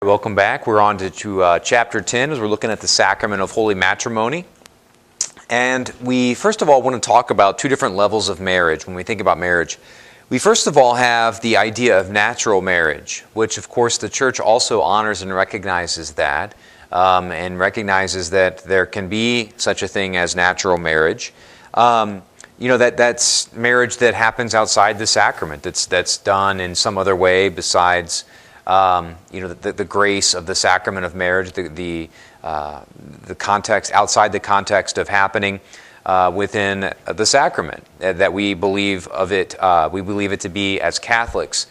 Welcome back. We're on to chapter 10 as we're looking at the sacrament of holy matrimony. And we first of all want to talk about two different levels of marriage when we think about marriage. We first of all have the idea of natural marriage, which of course the church also honors and recognizes that, and recognizes that there can be such a thing as natural marriage. That's marriage that happens outside the sacrament, that's done in some other way besides the grace of the sacrament of marriage, the context, outside the context of happening within the sacrament that we believe of it. We believe it to be as Catholics.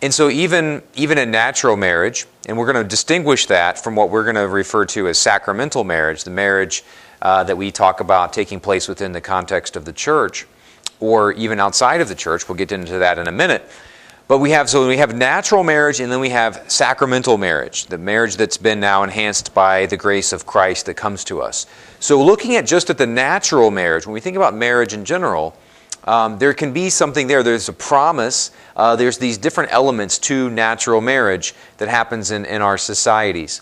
And so even in natural marriage, and we're going to distinguish that from what we're going to refer to as sacramental marriage, the marriage that we talk about taking place within the context of the church, or even outside of the church. We'll get into that in a minute. But we have natural marriage, and then we have sacramental marriage, the marriage that's been now enhanced by the grace of Christ that comes to us. So looking at the natural marriage, when we think about marriage in general, there can be something there. There's a promise. There's these different elements to natural marriage that happens in our societies.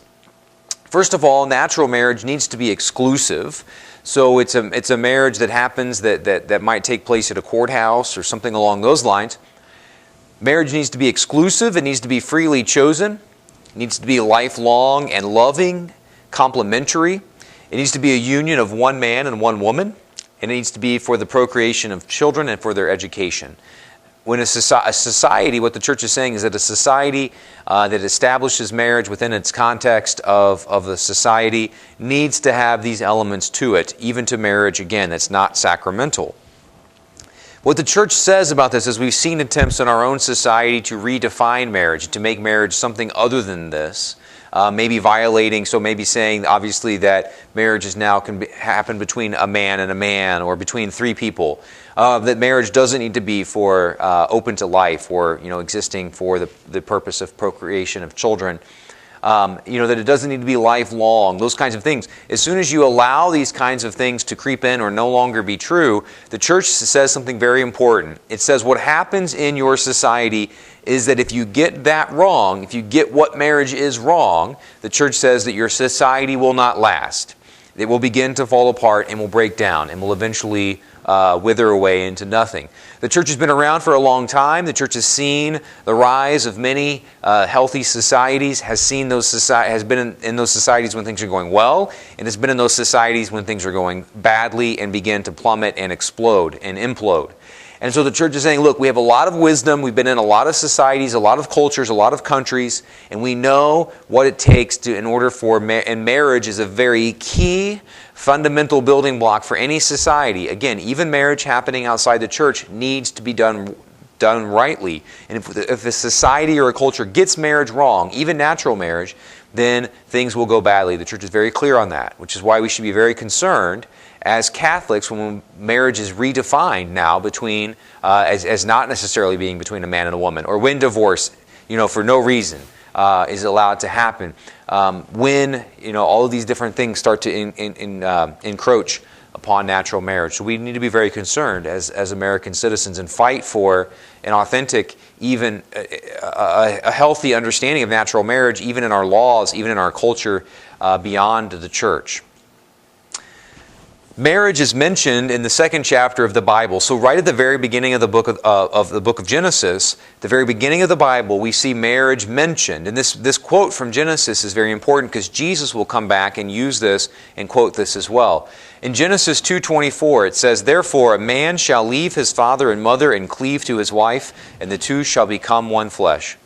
First of all, natural marriage needs to be exclusive. So it's a marriage that happens that might take place at a courthouse or something along those lines. Marriage needs to be exclusive. It needs to be freely chosen. It needs to be lifelong and loving, complementary. It needs to be a union of one man and one woman. It needs to be for the procreation of children and for their education. When a society, what the church is saying is that a society that establishes marriage within its context of the society needs to have these elements to it, even to marriage, again, that's not sacramental. What the church says about this is we've seen attempts in our own society to redefine marriage, to make marriage something other than this, maybe saying obviously that marriage is now can happen between a man and a man or between three people, that marriage doesn't need to be for open to life or existing for the purpose of procreation of children. That it doesn't need to be lifelong, those kinds of things. As soon as you allow these kinds of things to creep in or no longer be true, the church says something very important. It says what happens in your society is that if you get that wrong, if you get what marriage is wrong, the church says that your society will not last. It will begin to fall apart and will break down and will eventually wither away into nothing. The church has been around for a long time. The church has seen the rise of many healthy societies, has been in those societies when things are going well, and has been in those societies when things are going badly and begin to plummet and explode and implode. And so the church is saying, look, we have a lot of wisdom. We've been in a lot of societies, a lot of cultures, a lot of countries, and we know what it takes in order for and marriage is a very key, fundamental building block for any society. Again, even marriage happening outside the church needs to be done rightly. And if a society or a culture gets marriage wrong, even natural marriage, then things will go badly. The church is very clear on that, which is why we should be very concerned as Catholics when marriage is redefined now between as not necessarily being between a man and a woman, or when divorce, for no reason is allowed to happen. When all of these different things start to encroach upon natural marriage. So we need to be very concerned as American citizens and fight for an authentic, even a healthy understanding of natural marriage, even in our laws, even in our culture, beyond the church. Marriage is mentioned in the second chapter of the Bible. So right at the very beginning of the book of Genesis, the very beginning of the Bible, we see marriage mentioned. And this quote from Genesis is very important because Jesus will come back and use this and quote this as well. In Genesis 2:24, it says, "Therefore a man shall leave his father and mother and cleave to his wife, and the two shall become one flesh."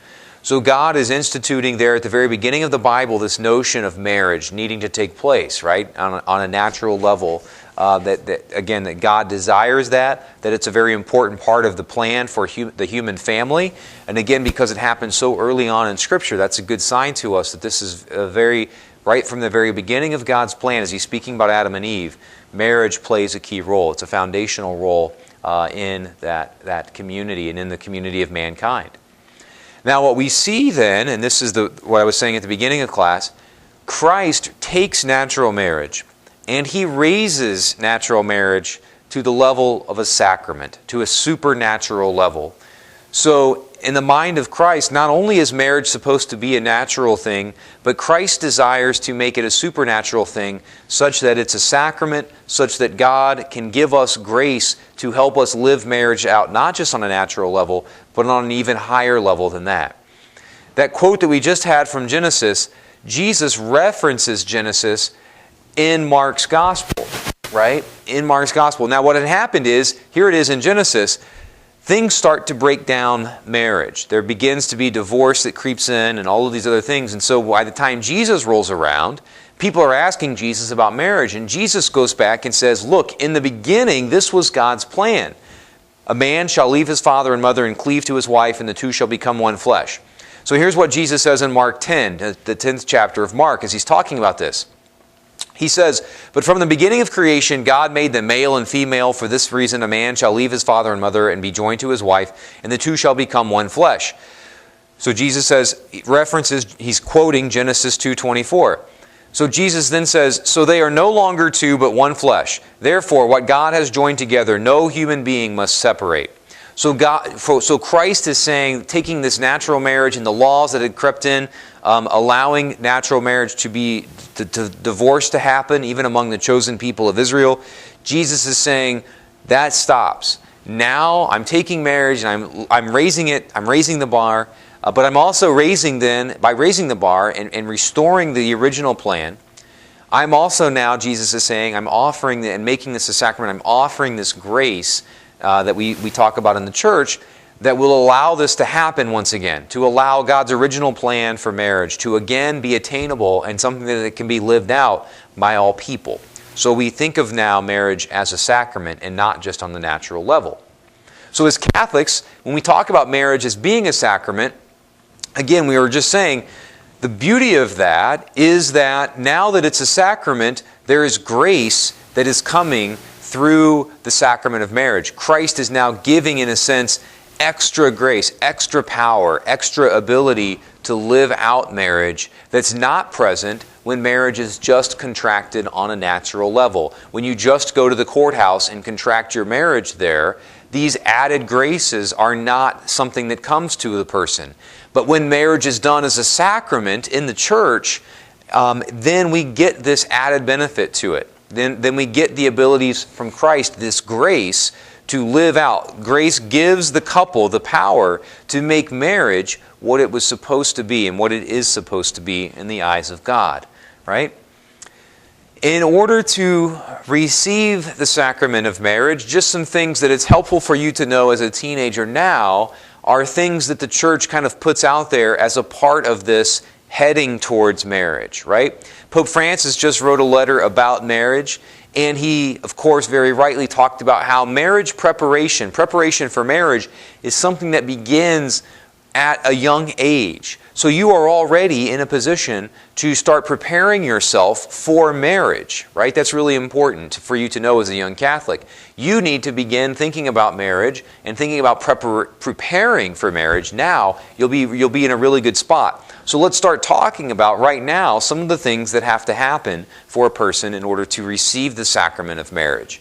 So God is instituting there at the very beginning of the Bible this notion of marriage needing to take place, right, on a natural level. That God desires that it's a very important part of the plan for the human family. And again, because it happens so early on in Scripture, that's a good sign to us that this is right from the very beginning of God's plan, as He's speaking about Adam and Eve, marriage plays a key role. It's a foundational role in that community and in the community of mankind. Now what we see then, and this is what I was saying at the beginning of class, Christ takes natural marriage and He raises natural marriage to the level of a sacrament, to a supernatural level. So in the mind of Christ, not only is marriage supposed to be a natural thing, but Christ desires to make it a supernatural thing such that it's a sacrament, such that God can give us grace to help us live marriage out, not just on a natural level, but on an even higher level than that. That quote that we just had from Genesis, Jesus references Genesis in Mark's Gospel, right? In Mark's Gospel. Now what had happened is, here it is in Genesis, things start to break down marriage. There begins to be divorce that creeps in and all of these other things. And so by the time Jesus rolls around, people are asking Jesus about marriage. And Jesus goes back and says, look, in the beginning, this was God's plan. A man shall leave his father and mother and cleave to his wife, and the two shall become one flesh. So here's what Jesus says in Mark 10, the 10th chapter of Mark, as he's talking about this. He says, but from the beginning of creation, God made them male and female. For this reason, a man shall leave his father and mother and be joined to his wife, and the two shall become one flesh. So Jesus says, he's quoting Genesis 2:24. So Jesus then says, so they are no longer two, but one flesh. Therefore, what God has joined together, no human being must separate. So Christ is saying, taking this natural marriage and the laws that had crept in, allowing natural marriage to divorce to happen, even among the chosen people of Israel, Jesus is saying, that stops. Now I'm taking marriage and I'm raising it, I'm raising the bar, but I'm also by raising the bar and restoring the original plan, I'm also now, Jesus is saying, I'm offering and making this a sacrament, I'm offering this grace that we talk about in the church that will allow this to happen once again, to allow God's original plan for marriage to again be attainable and something that can be lived out by all people. So we think of now marriage as a sacrament and not just on the natural level. So as Catholics, when we talk about marriage as being a sacrament, again, we were just saying, the beauty of that is that now that it's a sacrament, there is grace that is coming through the sacrament of marriage. Christ is now giving, in a sense, extra grace, extra power, extra ability to live out marriage that's not present when marriage is just contracted on a natural level. When you just go to the courthouse and contract your marriage there, these added graces are not something that comes to the person. But when marriage is done as a sacrament in the church, then we get this added benefit to it. Then we get the abilities from Christ, this grace to live out. Grace gives the couple the power to make marriage what it was supposed to be and what it is supposed to be in the eyes of God, right? In order to receive the sacrament of marriage, just some things that it's helpful for you to know as a teenager now are things that the church kind of puts out there as a part of this heading towards marriage, right? Pope Francis just wrote a letter about marriage, and he, of course, very rightly talked about how marriage preparation for marriage, is something that begins at a young age. So you are already in a position to start preparing yourself for marriage, right? That's really important for you to know as a young Catholic. You need to begin thinking about marriage and thinking about preparing for marriage now. You'll be in a really good spot. So let's start talking about right now some of the things that have to happen for a person in order to receive the sacrament of marriage.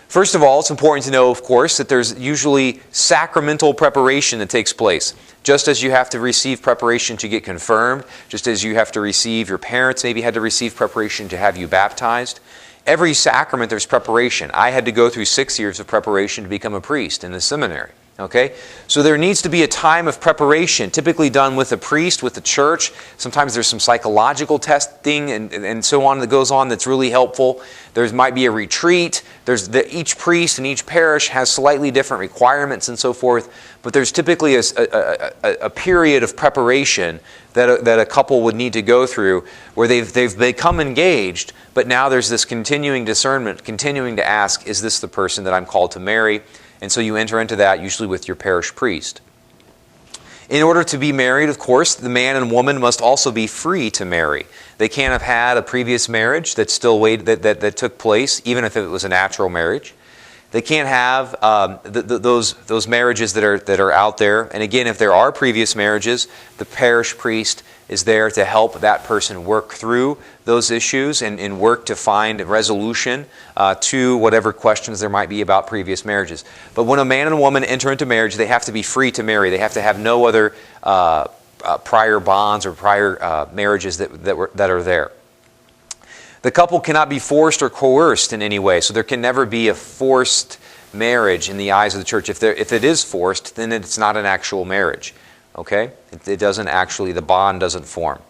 First of all, it's important to know, of course, that there's usually sacramental preparation that takes place. Just as you have to receive preparation to get confirmed, just as you have to receive, your parents maybe had to receive preparation to have you baptized, every sacrament there's preparation. I had to go through 6 years of preparation to become a priest in the seminary. Okay? So there needs to be a time of preparation, typically done with a priest, with the church. Sometimes there's some psychological testing and so on that goes on that's really helpful. There might be a retreat. Each priest in each parish has slightly different requirements and so forth, but there's typically a period of preparation that a couple would need to go through where they've become engaged, but now there's this continuing discernment, continuing to ask, is this the person that I'm called to marry? And so you enter into that usually with your parish priest. In order to be married, of course, the man and woman must also be free to marry. They can't have had a previous marriage that took place, even if it was a natural marriage. They can't have those marriages that are out there. And again, if there are previous marriages, the parish priest is there to help that person work through those issues and work to find a resolution to whatever questions there might be about previous marriages. But when a man and a woman enter into marriage, they have to be free to marry. They have to have no other prior bonds or prior marriages that are there. The couple cannot be forced or coerced in any way, so there can never be a forced marriage in the eyes of the church. If it is forced, then it's not an actual marriage. Okay? It doesn't actually, the bond doesn't form.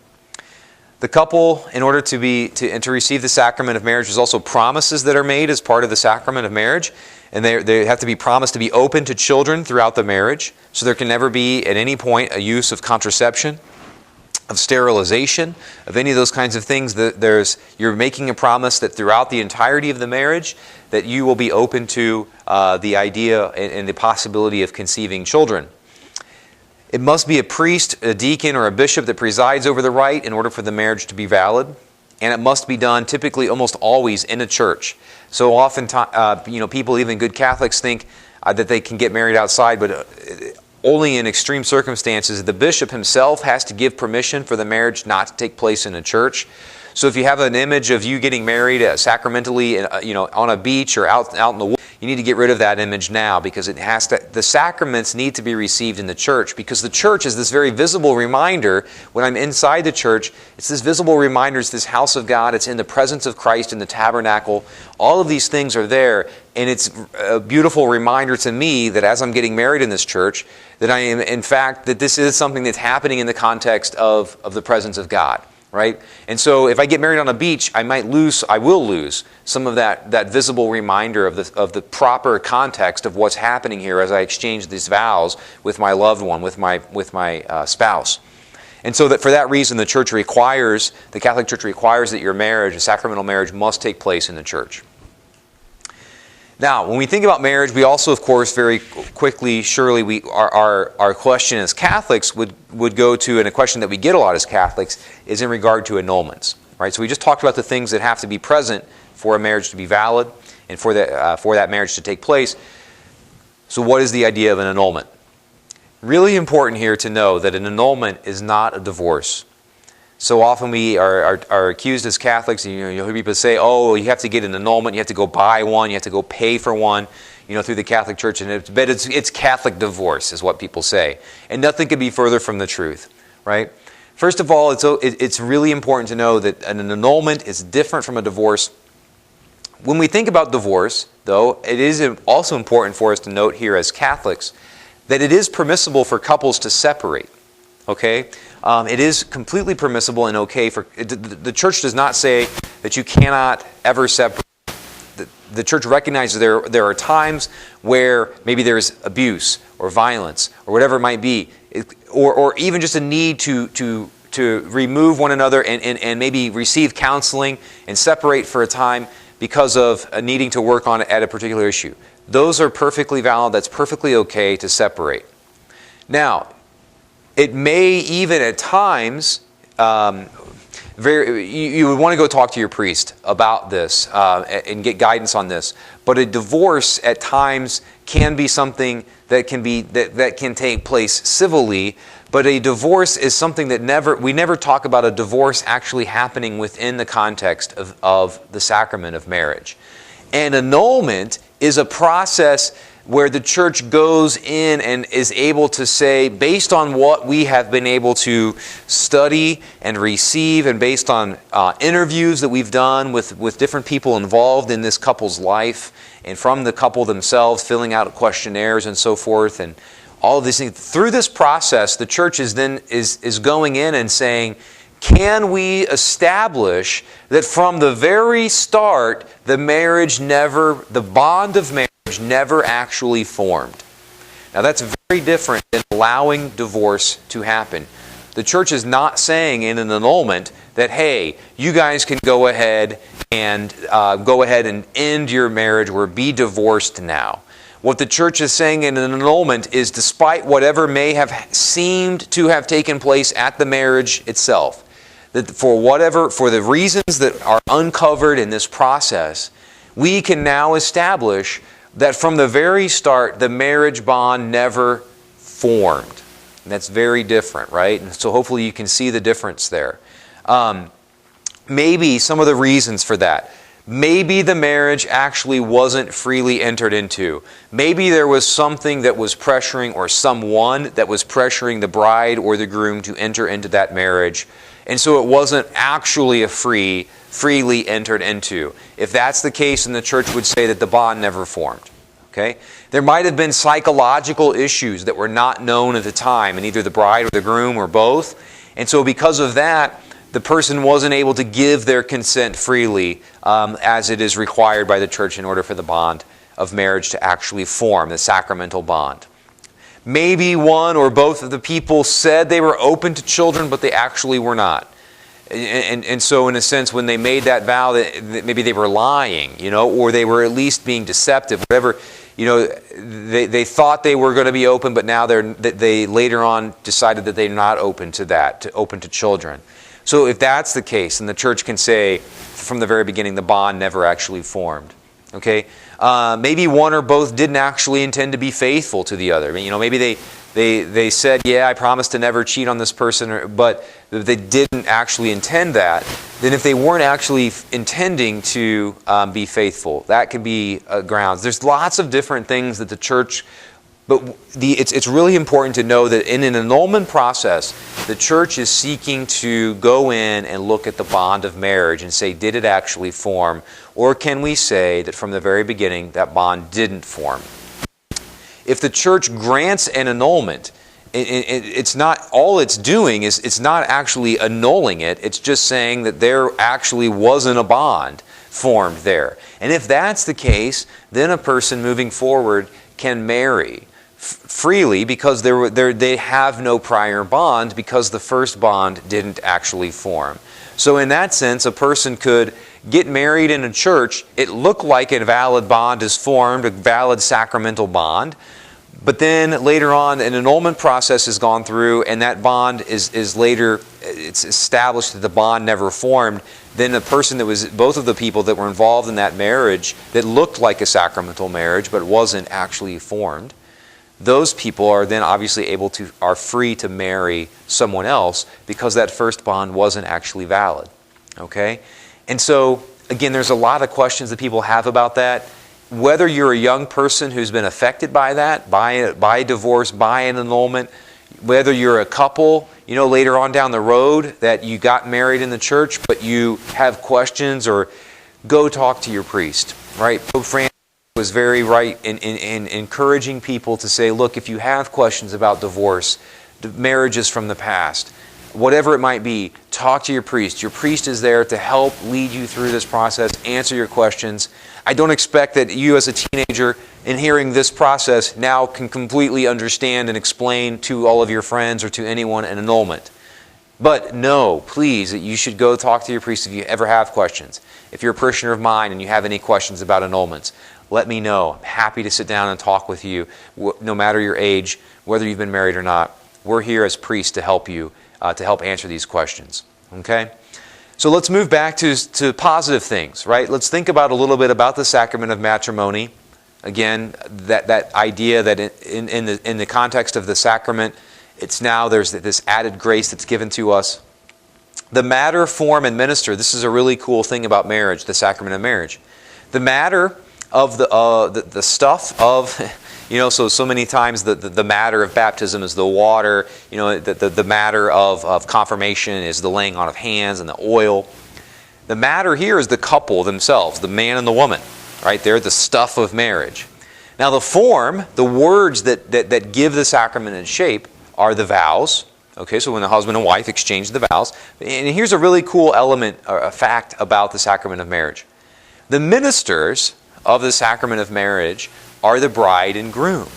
The couple, in order to receive the sacrament of marriage, there's also promises that are made as part of the sacrament of marriage, and they have to be promised to be open to children throughout the marriage, so there can never be at any point a use of contraception, of sterilization, of any of those kinds of things. You're making a promise that throughout the entirety of the marriage that you will be open to the idea and the possibility of conceiving children. It must be a priest, a deacon, or a bishop that presides over the rite in order for the marriage to be valid. And it must be done typically almost always in a church. So often, people, even good Catholics, think that they can get married outside, but only in extreme circumstances. The bishop himself has to give permission for the marriage not to take place in a church. So if you have an image of you getting married sacramentally, on a beach or out in the woods, you need to get rid of that image now, because the sacraments need to be received in the church, because the church is this very visible reminder. When I'm inside the church, it's this visible reminder. It's this house of God. It's in the presence of Christ in the tabernacle. All of these things are there, and it's a beautiful reminder to me that as I'm getting married in this church, that I am, in fact, that this is something that's happening in the context of the presence of God. Right? And so if I get married on a beach, I will lose some of that visible reminder of the proper context of what's happening here as I exchange these vows with my loved one, with my spouse. And so that for that reason, the Catholic Church requires that your marriage, a sacramental marriage, must take place in the church. Now, when we think about marriage, we also, of course, very quickly, surely, our question as Catholics would go to, and a question that we get a lot as Catholics, is in regard to annulments. Right? So we just talked about the things that have to be present for a marriage to be valid and for that marriage to take place. So what is the idea of an annulment? Really important here to know that an annulment is not a divorce. So often we are accused as Catholics, and you hear people say, oh, you have to get an annulment, you have to go buy one, you have to go pay for one, through the Catholic Church, but it's Catholic divorce is what people say. And nothing could be further from the truth, right? First of all, it's really important to know that an annulment is different from a divorce. When we think about divorce, though, it is also important for us to note here as Catholics that it is permissible for couples to separate, okay? It is completely permissible and okay the church does not say that you cannot ever separate. The church recognizes there are times where maybe there's abuse or violence or whatever it might be, or even just a need to remove one another and maybe receive counseling and separate for a time because of needing to work on at a particular issue. Those are perfectly valid. That's perfectly okay to separate. Now, it may even at times, you would want to go talk to your priest about this and get guidance on this. But a divorce at times can be something that can take place civilly. But a divorce is something that we never talk about a divorce actually happening within the context of the sacrament of marriage. And annulment is a process where the church goes in and is able to say, based on what we have been able to study and receive, and based on interviews that we've done with different people involved in this couple's life, and from the couple themselves filling out questionnaires and so forth, and all of these things. Through this process, the church is going in and saying, can we establish that from the very start, the bond of marriage never actually formed? Now that's very different than allowing divorce to happen. The church is not saying in an annulment that, hey, you guys can go ahead and end your marriage or be divorced now. What the church is saying in an annulment is, despite whatever may have seemed to have taken place at the marriage itself, that for the reasons that are uncovered in this process, we can now establish that from the very start, the marriage bond never formed. And that's very different, right? And so hopefully you can see the difference there. Maybe some of the reasons for that. Maybe the marriage actually wasn't freely entered into. Maybe there was something that was pressuring, or someone that was pressuring the bride or the groom to enter into that marriage. And so it wasn't actually a freely entered into. If that's the case, then the church would say that the bond never formed. Okay? There might have been psychological issues that were not known at the time, in either the bride or the groom or both. And so because of that, the person wasn't able to give their consent freely as it is required by the church in order for the bond of marriage to actually form, the sacramental bond. Maybe one or both of the people said they were open to children, but they actually were not. And so in a sense, when they made that vow, that maybe they were lying, or they were at least being deceptive, whatever. They thought they were going to be open, but now they later on decided that they're not open to that, open to children. So if that's the case, then the church can say from the very beginning the bond never actually formed. Okay, maybe one or both didn't actually intend to be faithful to the other. Maybe they said, "Yeah, I promise to never cheat on this person," but they didn't actually intend that. Then if they weren't actually intending to be faithful, that could be grounds. There's lots of different things that the church. But it's really important to know that in an annulment process, the church is seeking to go in and look at the bond of marriage and say, did it actually form? Or can we say that from the very beginning, that bond didn't form? If the church grants an annulment, it's not, all it's doing is it's not actually annulling it. It's just saying that there actually wasn't a bond formed there. And if that's the case, then a person moving forward can marry freely because they have no prior bond, because the first bond didn't actually form. So in that sense, a person could get married in a church. It looked like a valid bond is formed, a valid sacramental bond. But then later on, an annulment process has gone through, and that bond is later, it's established that the bond never formed. Then the person that was, both of the people that were involved in that marriage that looked like a sacramental marriage but wasn't actually formed, those people are then obviously are free to marry someone else because that first bond wasn't actually valid. Okay? And so, again, there's a lot of questions that people have about that. Whether you're a young person who's been affected by that, by a divorce, by an annulment, whether you're a couple, later on down the road that you got married in the church, but you have questions, or go talk to your priest, right? Pope Francis was very right in encouraging people to say, look, if you have questions about divorce, marriages from the past, whatever it might be, talk to your priest. Your priest is there to help lead you through this process, answer your questions. I don't expect that you as a teenager, in hearing this process, now can completely understand and explain to all of your friends or to anyone an annulment. But no, please, that you should go talk to your priest if you ever have questions. If you're a parishioner of mine and you have any questions about annulments, let me know. I'm happy to sit down and talk with you, no matter your age, whether you've been married or not. We're here as priests to help you, to help answer these questions. Okay? So let's move back to positive things, right? Let's think about a little bit about the sacrament of matrimony. Again, that idea that in the context of the sacrament, it's now there's this added grace that's given to us. The matter, form, and minister. This is a really cool thing about marriage, the sacrament of marriage. The matter of the stuff of, so many times the matter of baptism is the water, the matter of confirmation is the laying on of hands and the oil. The matter here is the couple themselves, the man and the woman, right? They're the stuff of marriage. Now the form, the words that give the sacrament its shape are the vows. Okay, so when the husband and wife exchange the vows. And here's a really cool element, or a fact about the sacrament of marriage. The ministers of the sacrament of marriage are the bride and groom.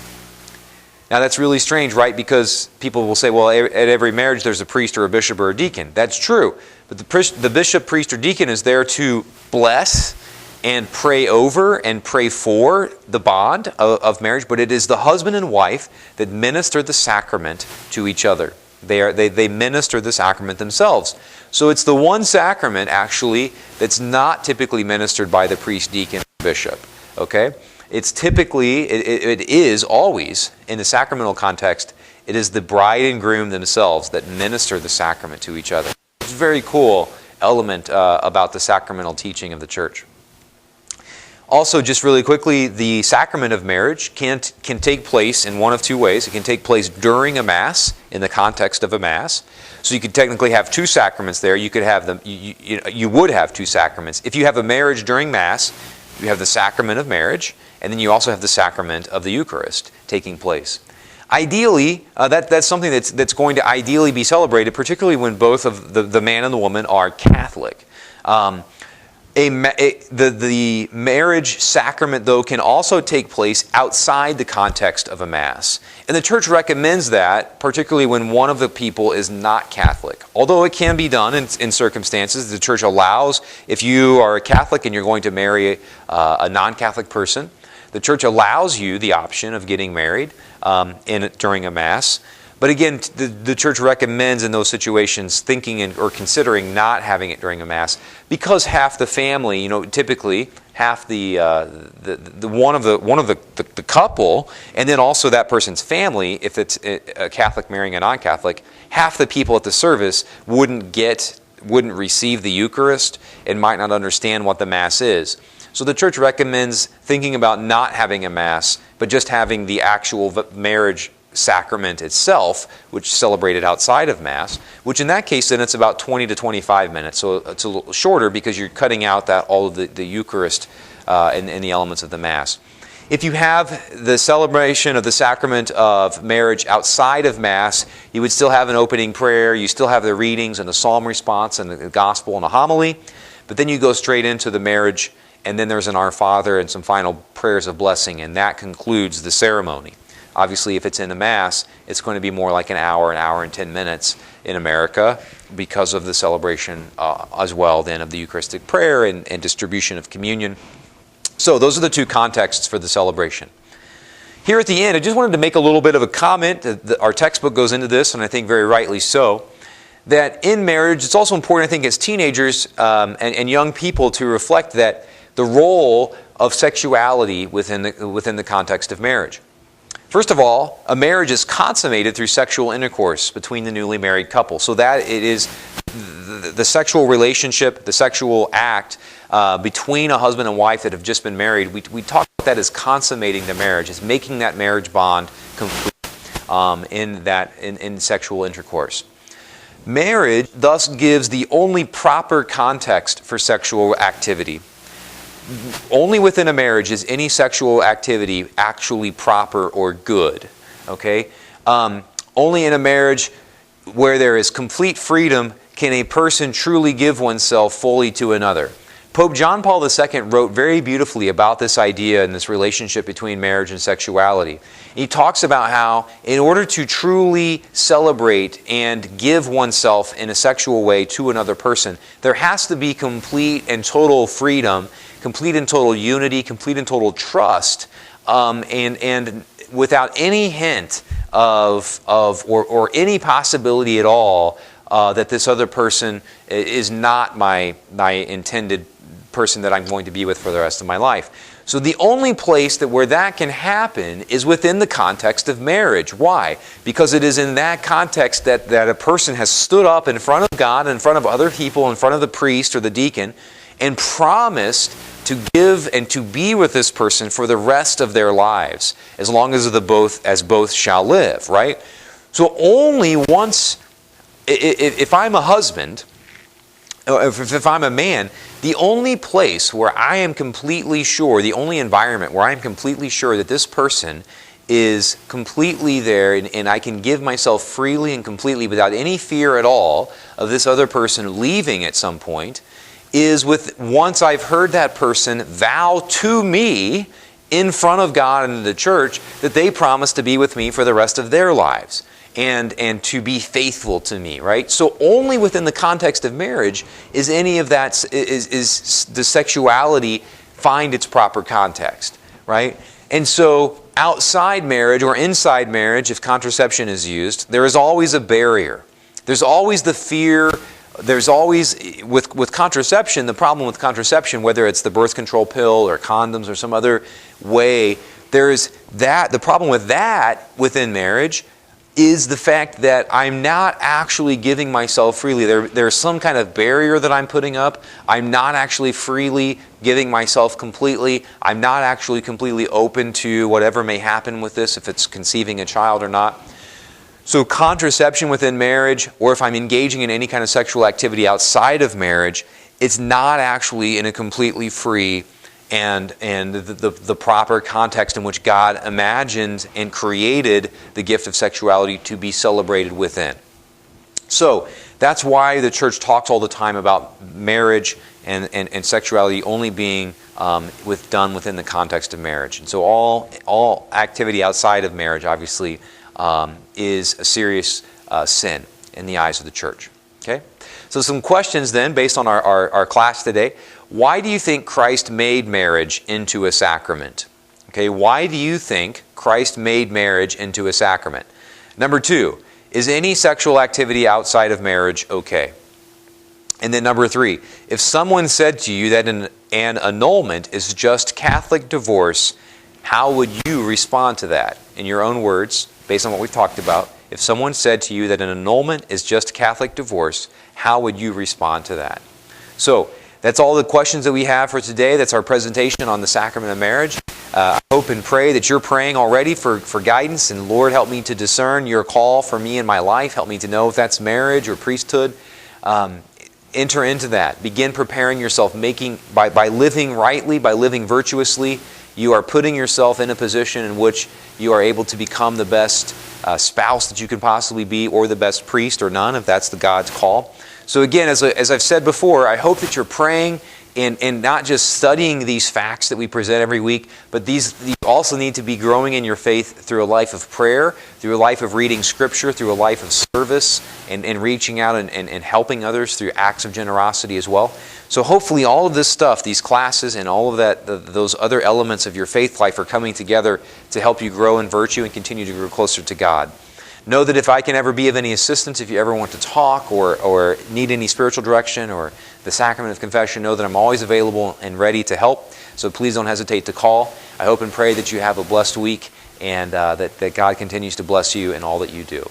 Now that's really strange, right? Because people will say, well, at every marriage there's a priest or a bishop or a deacon. That's true. But the bishop, priest, or deacon is there to bless and pray over and pray for the bond of marriage. But it is the husband and wife that minister the sacrament to each other. They minister the sacrament themselves. So it's the one sacrament, actually, that's not typically ministered by the priest, deacon, or bishop. Okay? It's typically, it is always, in the sacramental context, it is the bride and groom themselves that minister the sacrament to each other. It's a very cool element about the sacramental teaching of the Church. Also, just really quickly, the sacrament of marriage can take place in one of two ways. It can take place during a Mass, in the context of a Mass. So you could technically have two sacraments there. You could have them. You would have two sacraments. If you have a marriage during Mass, you have the sacrament of marriage, and then you also have the sacrament of the Eucharist taking place. Ideally, that's something that's going to ideally be celebrated, particularly when both of the man and the woman are Catholic. The marriage sacrament, though, can also take place outside the context of a Mass. And the Church recommends that, particularly when one of the people is not Catholic. Although it can be done in circumstances, the Church allows, if you are a Catholic and you're going to marry a non-Catholic person, the Church allows you the option of getting married during a Mass. But again, the Church recommends in those situations thinking or considering not having it during a Mass, because half the family, typically half the couple, and then also that person's family, if it's a Catholic marrying a non-Catholic, half the people at the service wouldn't receive the Eucharist and might not understand what the Mass is. So the Church recommends thinking about not having a Mass, but just having the actual marriage sacrament itself, which is celebrated outside of Mass, which in that case then it's about 20 to 25 minutes. So it's a little shorter because you're cutting out all of the Eucharist and the elements of the Mass. If you have the celebration of the sacrament of marriage outside of Mass, you would still have an opening prayer, you still have the readings and the psalm response and the gospel and a homily, but then you go straight into the marriage, and then there's an Our Father and some final prayers of blessing, and that concludes the ceremony. Obviously, if it's in the Mass, it's going to be more like an hour and 10 minutes in America because of the celebration as well then of the Eucharistic prayer and distribution of communion. So those are the two contexts for the celebration. Here at the end, I just wanted to make a little bit of a comment. Our textbook goes into this, and I think very rightly so, that in marriage, it's also important, I think, as teenagers and young people to reflect that the role of sexuality within the context of marriage. First of all, a marriage is consummated through sexual intercourse between the newly married couple. So that it is the sexual relationship, the sexual act between a husband and wife that have just been married. We talk about that as consummating the marriage, as making that marriage bond complete in sexual intercourse. Marriage thus gives the only proper context for sexual activity. Only within a marriage is any sexual activity actually proper or good. Okay? Only in a marriage where there is complete freedom can a person truly give oneself fully to another. Pope John Paul II wrote very beautifully about this idea and this relationship between marriage and sexuality. He talks about how in order to truly celebrate and give oneself in a sexual way to another person, there has to be complete and total freedom, complete and total unity, complete and total trust, and without any hint of or any possibility at all that this other person is not my intended person that I'm going to be with for the rest of my life. So the only place where that can happen is within the context of marriage. Why? Because it is in that context that a person has stood up in front of God, in front of other people, in front of the priest or the deacon, and promised to give and to be with this person for the rest of their lives, as long as both shall live, right? So only once, if I'm a husband, or if I'm a man, the only place where I am completely sure, the only environment where I am completely sure that this person is completely there and I can give myself freely and completely without any fear at all of this other person leaving at some point, is once I've heard that person vow to me in front of God and the church that they promise to be with me for the rest of their lives and to be faithful to me, right? So only within the context of marriage is any of that, is the sexuality find its proper context, right? And so outside marriage or inside marriage, if contraception is used, there is always a barrier. There's always the fear there's always, with contraception, the problem with contraception, whether it's the birth control pill or condoms or some other way, the problem with that within marriage is the fact that I'm not actually giving myself freely. There's some kind of barrier that I'm putting up. I'm not actually freely giving myself completely. I'm not actually completely open to whatever may happen with this, if it's conceiving a child or not. So contraception within marriage, or if I'm engaging in any kind of sexual activity outside of marriage, it's not actually in a completely free and the proper context in which God imagined and created the gift of sexuality to be celebrated within. So that's why the church talks all the time about marriage and sexuality only being done within the context of marriage. And so all activity outside of marriage, obviously, is a serious sin in the eyes of the church. Okay? So some questions then, based on our class today. Why do you think Christ made marriage into a sacrament? Okay, why do you think Christ made marriage into a sacrament? Number 2, is any sexual activity outside of marriage okay? And then number 3, if someone said to you that an annulment is just Catholic divorce, how would you respond to that? In your own words, based on what we've talked about, if someone said to you that an annulment is just Catholic divorce, how would you respond to that? So, that's all the questions that we have for today. That's our presentation on the sacrament of marriage. I hope and pray that you're praying already for guidance, and Lord, help me to discern your call for me in my life. Help me to know if that's marriage or priesthood. Enter into that. Begin preparing yourself, by living rightly, by living virtuously. You are putting yourself in a position in which you are able to become the best spouse that you can possibly be, or the best priest or nun, if that's the God's call. So again, as I've said before, I hope that you're praying and not just studying these facts that we present every week, but these also need to be growing in your faith through a life of prayer, through a life of reading Scripture, through a life of service, and reaching out and helping others through acts of generosity as well. So hopefully all of this stuff, these classes and all of that, those other elements of your faith life are coming together to help you grow in virtue and continue to grow closer to God. Know that if I can ever be of any assistance, if you ever want to talk or need any spiritual direction or the sacrament of confession, know that I'm always available and ready to help. So please don't hesitate to call. I hope and pray that you have a blessed week and that God continues to bless you in all that you do.